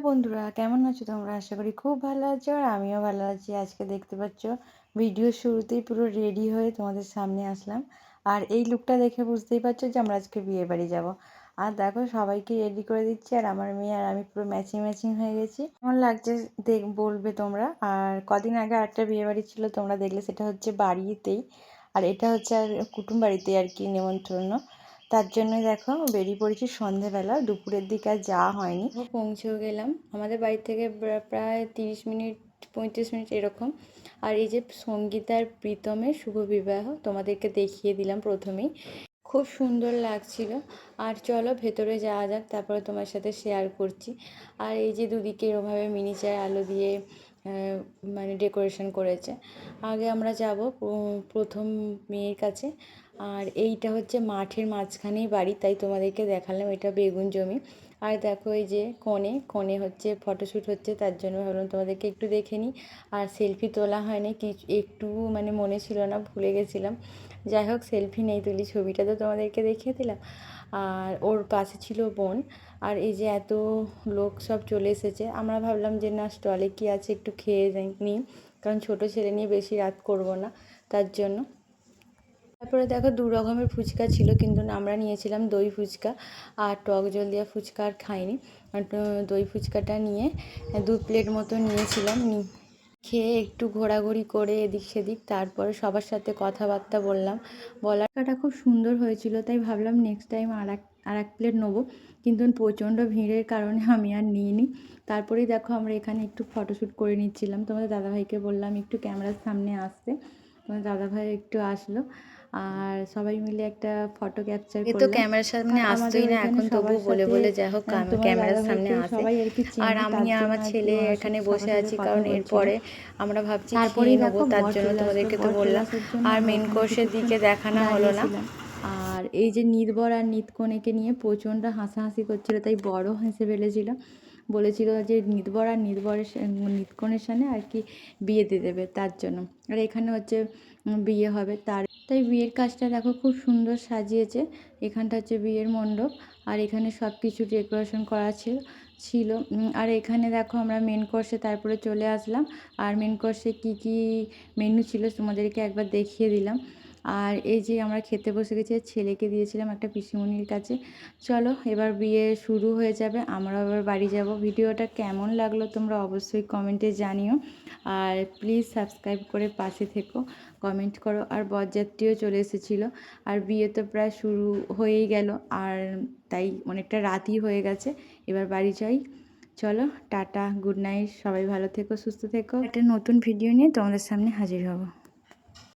বন্ধুরা, কেমন আছো তোমরা? আশা করি খুব ভালো আছো আর আমিও ভালো আছি। আজকে দেখতে পাচ্ছ ভিডিওর শুরুতেই পুরো রেডি হয়ে তোমাদের সামনে আসলাম। আর এই লুকটা দেখে বুঝতেই পারছো যে আমরা আজকে বিয়ে বাড়ি যাব। আর দেখো সবাইকে রেডি করে দিচ্ছি আর আমার মেয়ে আর আমি পুরো ম্যাচিং ম্যাচিং হয়ে গেছি। কেমন লাগছে বলবে তোমরা। আর কদিন আগে আরেকটা বিয়ে বাড়ি ছিল, তোমরা দেখলে, সেটা হচ্ছে বাড়িতেই। আর এটা হচ্ছে আর কুটুম বাড়িতে আর কি নেমন্ত্রণ। তার জন্যই দেখো বেরিয়ে পড়েছি সন্ধেবেলা, দুপুরের দিকে আর যাওয়া হয়নি। পৌঁছেও গেলাম আমাদের বাড়ি থেকে প্রায় 30 মিনিট 35 মিনিট এরকম। আর এই যে সঙ্গীতা আর প্রীতমের শুভ বিবাহ তোমাদেরকে দেখিয়ে দিলাম প্রথমেই, খুব সুন্দর লাগছিল। আর চলো ভেতরে যাওয়া যাক, তারপরে তোমার সাথে শেয়ার করছি। আর এই যে দুদিকে এরকমভাবে মিনিচার আলো দিয়ে মানে ডেকোরেশন করেছে। আগে আমরা যাব প্রথম মেয়ের কাছে। আর এইটা হচ্ছে মাঠের মাঝখানেই বাড়ি, তাই তোমাদেরকে দেখালাম। এটা বেগুন জমি। আর দেখো এই যে কনে হচ্ছে ফটোশ্যুট হচ্ছে, তার জন্য ভাবলাম তোমাদেরকে একটু দেখে নিই। আর সেলফি তোলা হয়নি, কিছু একটু মানে মনে ছিল না, ভুলে গেছিলাম। যাই হোক, সেলফি নেই তুলি, ছবিটা তো তোমাদেরকে দেখিয়ে দিলাম। আর ওর পাশে ছিল বোন। আর এই যে এত লোক সব চলে এসেছে, আমরা ভাবলাম যে না, স্টলে কি আছে একটু খেয়ে নিই, কারণ ছোট ছেলে নিয়ে বেশি রাত করব না, তার জন্য। তারপরে দেখো 2 রকমের ফুচকা ছিল, কিন্তু আমরা নিয়েছিলাম দই ফুচকা। আর টক জল দেওয়া ফুচকা আর খাইনি। দই ফুচকাটা নিয়ে 2 প্লেট মতো নিয়েছিলাম। খেয়ে একটু ঘোরাঘুরি করে এদিক সেদিক, তারপরে সবার সাথে কথাবার্তা বললাম। বলাটা খুব সুন্দর হয়েছিল, তাই ভাবলাম নেক্সট টাইম আর এক প্লেট নেবো। কিন্তু প্রচণ্ড ভিড়ের কারণে আমি আর নিইনি। তারপরেই দেখো আমরা এখানে একটু ফটোশ্যুট করে নিচ্ছিলাম। তোমাদের দাদাভাইকে বললাম একটু ক্যামেরার সামনে আসতে, তোমার দাদাভাই একটু আসলো। আর সবাই মিলে একটা ফটো ক্যাপচার করলাম। এ তো ক্যামেরার সামনে আসতোই না এখন, তবু বলে বলে যাই হোক ক্যামেরার সামনে আসে। আর আমি আর আমার ছেলে এখানে বসে আছি, কারণ এরপরে আমরা ভাবছি খেয়ে নেবো, তার জন্য তোমাদেরকে তো বললাম। আর মেন কোর্সের দিকে দেখানো হলো না। আর এই যে নির্বর আর নিতকনেকে নিয়ে প্রচণ্ড হাসাহাসি করছিল, তাই বড় হেসে ফেলেছিল। বলেছিল যে নিতবর আর নিতকনের সামনে আর কি বিয়ে দিয়ে দেবে, তার জন্য। আর এখানে হচ্ছে বিয়ে হবে, তাই বিয়ের কাজটা দেখো খুব সুন্দর সাজিয়েছে। এখানটা হচ্ছে বিয়ের মণ্ডপ। আর এখানে সব কিছু ডেকোরেশন করা ছিল। আর এখানে দেখো আমরা মেন কোর্সে তারপরে চলে আসলাম। আর মেন কোর্সে কী কী মেনু ছিল তোমাদেরকে একবার দেখিয়ে দিলাম। আর এই যে আমরা খেতে বসে গেছি, ছেলেকে দিয়েছিলাম একটা পিসিমণির কাছে। চলো এবার বিয়ে শুরু হয়ে যাবে, আমরাও এবার বাড়ি যাব। ভিডিওটা কেমন লাগলো তোমরা অবশ্যই কমেন্টে জানিও। আর প্লিজ সাবস্ক্রাইব করে পাশে থেকো, কমেন্ট করো। আর বরযাত্রীও চলে এসেছিলো। আর বিয়ে তো প্রায় শুরু হয়েই গেল, আর তাই অনেকটা রাতই হয়ে গেছে। এবার বাড়ি যাই। চলো টাটা, গুড নাইট, সবাই ভালো থেকো, সুস্থ থেকো। একটা নতুন ভিডিও নিয়ে তোমাদের সামনে হাজির হব।